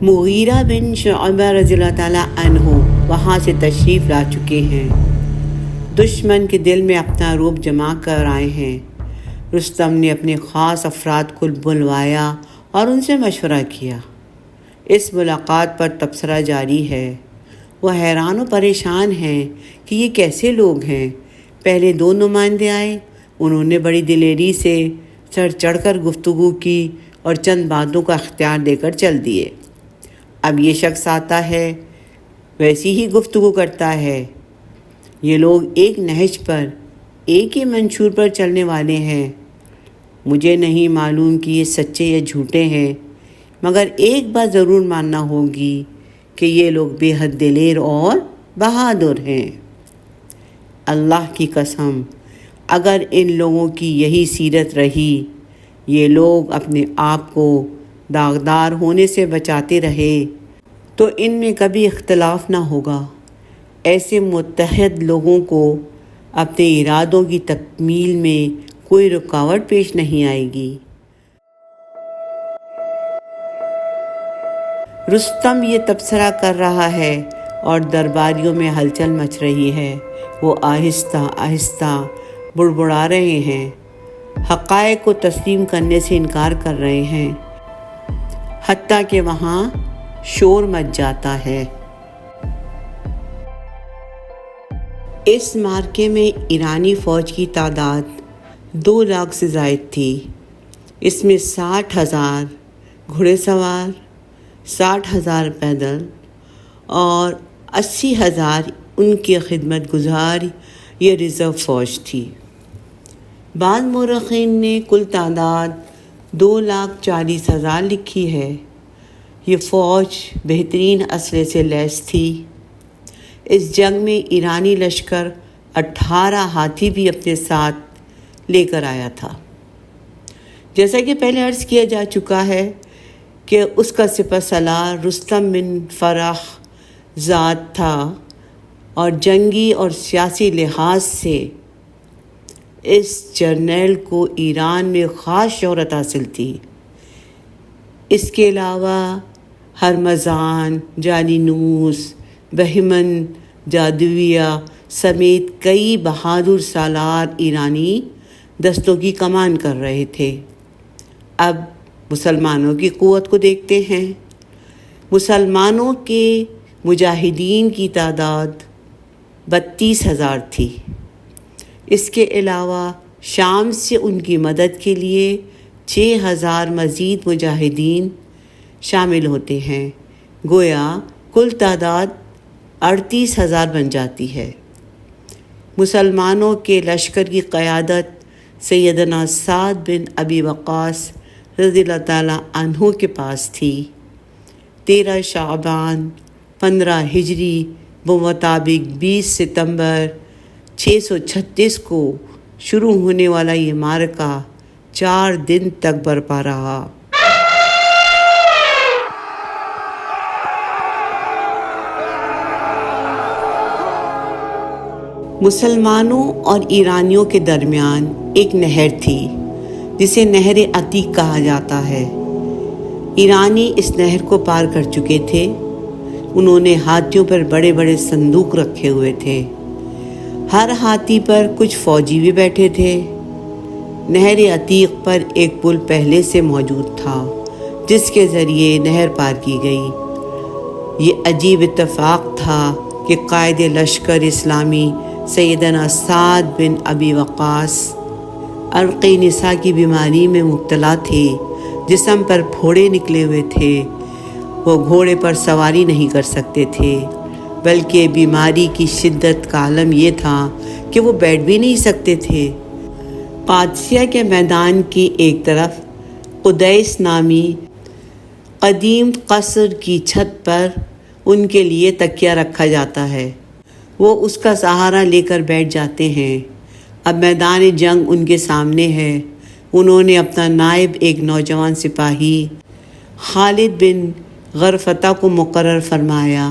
مغیرہ بن شعبہ رضی اللہ تعالیٰ عنہ وہاں سے تشریف لا چکے ہیں، دشمن کے دل میں اپنا رعب جما کر آئے ہیں۔ رستم نے اپنے خاص افراد کو بلوایا اور ان سے مشورہ کیا۔ اس ملاقات پر تبصرہ جاری ہے۔ وہ حیران و پریشان ہیں کہ یہ کیسے لوگ ہیں۔ پہلے 2 نمائندے آئے، انہوں نے بڑی دلیری سے چڑھ چڑھ کر گفتگو کی اور چند باتوں کا اختیار دے کر چل دیے۔ اب یہ شخص آتا ہے، ویسی ہی گفتگو کرتا ہے۔ یہ لوگ ایک نہج پر، ایک ہی منشور پر چلنے والے ہیں۔ مجھے نہیں معلوم کہ یہ سچے یا جھوٹے ہیں، مگر ایک بات ضرور ماننا ہوگی کہ یہ لوگ بے حد دلیر اور بہادر ہیں۔ اللہ کی قسم، اگر ان لوگوں کی یہی سیرت رہی، یہ لوگ اپنے آپ کو داغدار ہونے سے بچاتے رہے، تو ان میں کبھی اختلاف نہ ہوگا۔ ایسے متحد لوگوں کو اپنے ارادوں کی تکمیل میں کوئی رکاوٹ پیش نہیں آئے گی۔ رستم یہ تبصرہ کر رہا ہے اور درباریوں میں ہلچل مچ رہی ہے۔ وہ آہستہ آہستہ بڑبڑا رہے ہیں، حقائق کو تسلیم کرنے سے انکار کر رہے ہیں، حتیٰ کہ وہاں شور مچ جاتا ہے۔ اس معرکے میں ایرانی فوج کی تعداد 2 لاکھ سے زائد تھی۔ اس میں 60,000 گھوڑے سوار، 60,000 پیدل اور 80,000 ان کی خدمت گزار یہ ریزرو فوج تھی۔ بعض مورخین نے کل تعداد 2,40,000 لکھی ہے۔ یہ فوج بہترین اسلحے سے لیس تھی۔ اس جنگ میں ایرانی لشکر 18 ہاتھی بھی اپنے ساتھ لے کر آیا تھا۔ جیسا کہ پہلے عرض کیا جا چکا ہے کہ اس کا سپہ سالار رستم بن فرخ ذات تھا اور جنگی اور سیاسی لحاظ سے اس جرنیل کو ایران میں خاص شہرت حاصل تھی۔ اس کے علاوہ ہرمزان، جالینوس، بہمن، جادویہ سمیت کئی بہادر سالار ایرانی دستوں کی کمان کر رہے تھے۔ اب مسلمانوں کی قوت کو دیکھتے ہیں۔ مسلمانوں کے مجاہدین کی تعداد 32,000 تھی۔ اس کے علاوہ شام سے ان کی مدد کے لیے 6,000 مزید مجاہدین شامل ہوتے ہیں، گویا کل تعداد 38,000 بن جاتی ہے۔ مسلمانوں کے لشکر کی قیادت سیدنا سعد بن ابی وقاص رضی اللہ تعالیٰ عنہ کے پاس تھی۔ 13 شعبان 15 ہجری بمطابق 20 ستمبر 636 کو شروع ہونے والا یہ معرکہ 4 دن تک برپا رہا۔ مسلمانوں اور ایرانیوں کے درمیان ایک نہر تھی جسے نہر عتیق کہا جاتا ہے۔ ایرانی اس نہر کو پار کر چکے تھے۔ انہوں نے ہاتھیوں پر بڑے بڑے صندوق رکھے ہوئے تھے۔ ہر ہاتھی پر کچھ فوجی بھی بیٹھے تھے۔ نہر عتیق پر ایک پل پہلے سے موجود تھا جس کے ذریعے نہر پار کی گئی۔ یہ عجیب اتفاق تھا کہ قائد لشکر اسلامی سیدنا سعد بن ابی وقاص عرق نساء کی بیماری میں مبتلا تھے، جسم پر پھوڑے نکلے ہوئے تھے۔ وہ گھوڑے پر سواری نہیں کر سکتے تھے، بلکہ بیماری کی شدت کا عالم یہ تھا کہ وہ بیٹھ بھی نہیں سکتے تھے۔ قادسیہ کے میدان کی ایک طرف قدیس نامی قدیم قصر کی چھت پر ان کے لیے تکیہ رکھا جاتا ہے۔ وہ اس کا سہارا لے کر بیٹھ جاتے ہیں۔ اب میدان جنگ ان کے سامنے ہے۔ انہوں نے اپنا نائب ایک نوجوان سپاہی خالد بن غرفتہ کو مقرر فرمایا،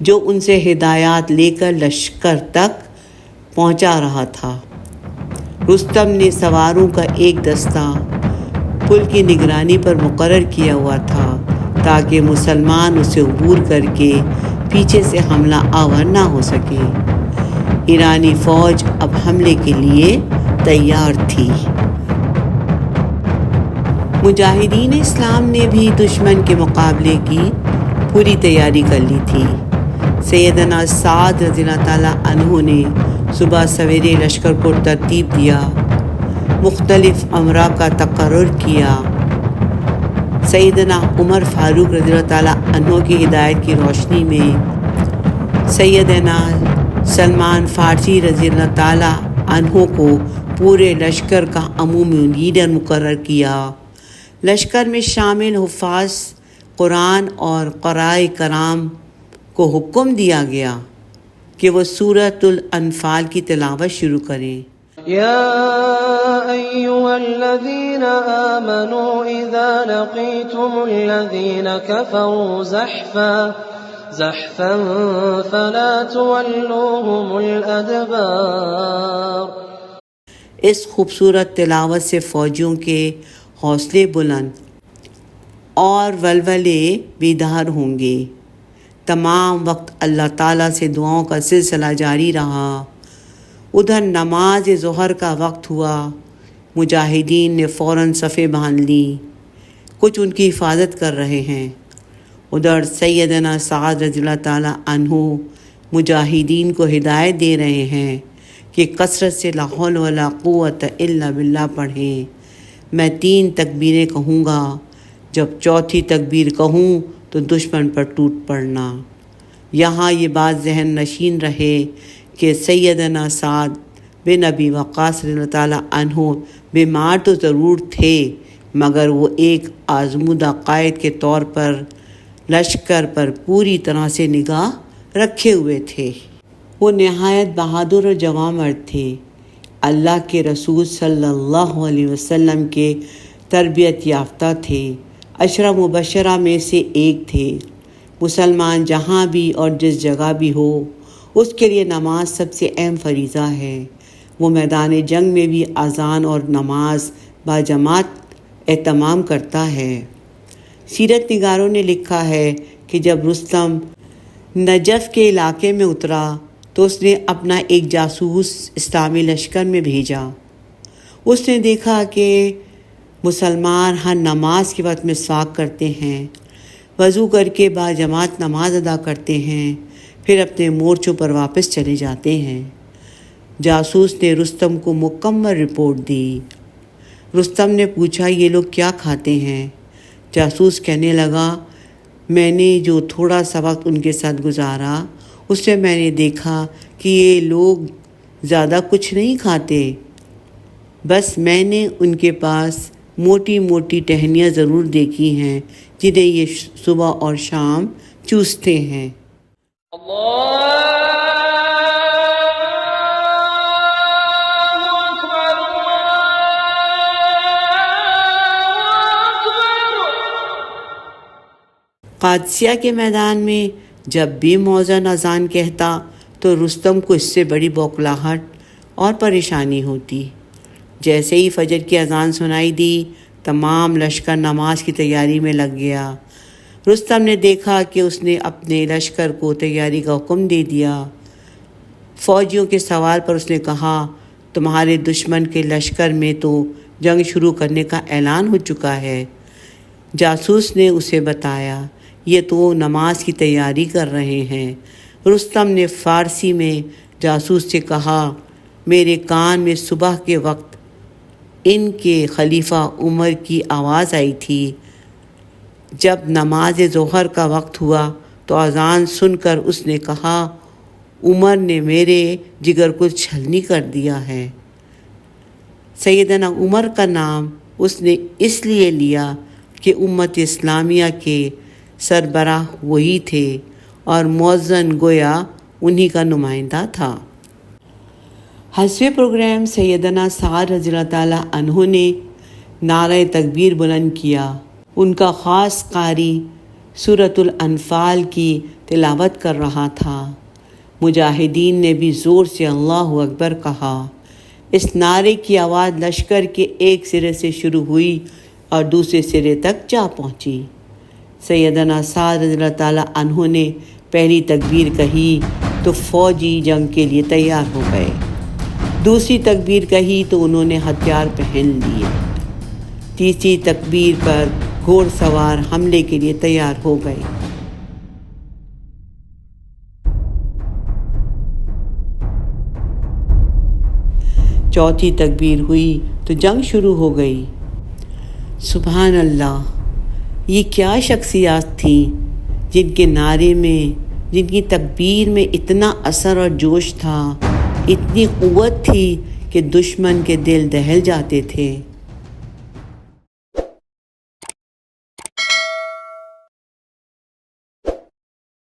جو ان سے ہدایات لے کر لشکر تک پہنچا رہا تھا۔ رستم نے سواروں کا ایک دستہ پل کی نگرانی پر مقرر کیا ہوا تھا تاکہ مسلمان اسے عبور کر کے پیچھے سے حملہ آور نہ ہو سکے۔ ایرانی فوج اب حملے کے لیے تیار تھی۔ مجاہدین اسلام نے بھی دشمن کے مقابلے کی پوری تیاری کر لی تھی۔ سیدنا سعد رضی اللہ تعالیٰ عنہ نے صبح سویرے لشکر کو ترتیب دیا، مختلف امرا کا تقرر کیا۔ سیدنا عمر فاروق رضی اللہ تعالیٰ عنہ کی ہدایت کی روشنی میں سیدنا سلمان فارسی رضی اللہ تعالیٰ عنہ کو پورے لشکر کا عمومی لیڈر مقرر کیا۔ لشکر میں شامل حفاظ قرآن اور قراء کرام کو حکم دیا گیا کہ وہ سورۃ الانفال کی تلاوت شروع کریں۔ یا ایھا الذین آمنوا اذا لقیتم الذین کفروا زحفا فلا تولوهم الادبار۔ اس خوبصورت تلاوت سے فوجیوں کے حوصلے بلند اور ولولے بیدار ہوں گے۔ تمام وقت اللہ تعالیٰ سے دعاؤں کا سلسلہ جاری رہا۔ ادھر نماز ظہر کا وقت ہوا، مجاہدین نے فوراً صفیں باندھ لی، کچھ ان کی حفاظت کر رہے ہیں۔ ادھر سیدنا سعد رضی اللہ تعالیٰ عنہ مجاہدین کو ہدایت دے رہے ہیں کہ کثرت سے لا حول ولا قوت الا باللہ پڑھیں۔ میں 3 تکبیریں کہوں گا، جب چوتھی تکبیر کہوں تو دشمن پر ٹوٹ پڑنا۔ یہاں یہ بات ذہن نشین رہے کہ سیدنا سعد بن ابی وقاص رضی اللہ تعالیٰ عنہ بیمار تو ضرور تھے، مگر وہ ایک آزمودہ قائد کے طور پر لشکر پر پوری طرح سے نگاہ رکھے ہوئے تھے۔ وہ نہایت بہادر اور جواں مرد تھے۔ اللہ کے رسول صلی اللہ علیہ وسلم کے تربیت یافتہ تھے، 10 مبشرہ میں سے ایک تھے۔ مسلمان جہاں بھی اور جس جگہ بھی ہو، اس کے لیے نماز سب سے اہم فریضہ ہے۔ وہ میدان جنگ میں بھی اذان اور نماز باجماعت اہتمام کرتا ہے۔ سیرت نگاروں نے لکھا ہے کہ جب رستم نجف کے علاقے میں اترا تو اس نے اپنا ایک جاسوس اسلامی لشکر میں بھیجا۔ اس نے دیکھا کہ مسلمان ہر نماز کے وقت مسواک کرتے ہیں، وضو کر کے باجماعت نماز ادا کرتے ہیں، پھر اپنے مورچوں پر واپس چلے جاتے ہیں۔ جاسوس نے رستم کو مکمل رپورٹ دی۔ رستم نے پوچھا، یہ لوگ کیا کھاتے ہیں؟ جاسوس کہنے لگا، میں نے جو تھوڑا سا وقت ان کے ساتھ گزارا، اس میں میں نے دیکھا کہ یہ لوگ زیادہ کچھ نہیں کھاتے، بس میں نے ان کے پاس موٹی موٹی ٹہنیاں ضرور دیکھی ہیں جنہیں یہ صبح اور شام چوستے ہیں۔ قادسیہ کے میدان میں جب بھی مؤذن اذان کہتا تو رستم کو اس سے بڑی بوکھلاہٹ اور پریشانی ہوتی۔ جیسے ہی فجر کی اذان سنائی دی، تمام لشکر نماز کی تیاری میں لگ گیا۔ رستم نے دیکھا کہ اس نے اپنے لشکر کو تیاری کا حکم دے دیا۔ فوجیوں کے سوال پر اس نے کہا، تمہارے دشمن کے لشکر میں تو جنگ شروع کرنے کا اعلان ہو چکا ہے۔ جاسوس نے اسے بتایا، یہ تو نماز کی تیاری کر رہے ہیں۔ رستم نے فارسی میں جاسوس سے کہا، میرے کان میں صبح کے وقت ان کے خلیفہ عمر کی آواز آئی تھی۔ جب نماز ظہر کا وقت ہوا تو اذان سن کر اس نے کہا، عمر نے میرے جگر کو چھلنی کر دیا ہے۔ سیدنا عمر کا نام اس نے اس لیے لیا کہ امت اسلامیہ کے سربراہ وہی تھے اور مؤذن گویا انہی کا نمائندہ تھا۔ حسب پروگرام سیدنا سعد رضی اللہ تعالیٰ عنہ نے نعرہ تکبیر بلند کیا۔ ان کا خاص قاری سورۃ الانفال کی تلاوت کر رہا تھا۔ مجاہدین نے بھی زور سے اللہ اکبر کہا۔ اس نعرے کی آواز لشکر کے ایک سرے سے شروع ہوئی اور دوسرے سرے تک جا پہنچی۔ سیدنا سعد رضی اللہ تعالیٰ عنہ نے پہلی تکبیر کہی تو فوجی جنگ کے لیے تیار ہو گئے، دوسری تکبیر کہی تو انہوں نے ہتھیار پہن لیے، تیسری تکبیر پر گھوڑ سوار حملے کے لیے تیار ہو گئے۔ چوتھی تکبیر ہوئی تو جنگ شروع ہو گئی۔ سبحان اللہ، یہ کیا شخصیات تھیں جن کے نعرے میں، جن کی تکبیر میں اتنا اثر اور جوش تھا، اتنی قوت تھی کہ دشمن کے دل دہل جاتے تھے۔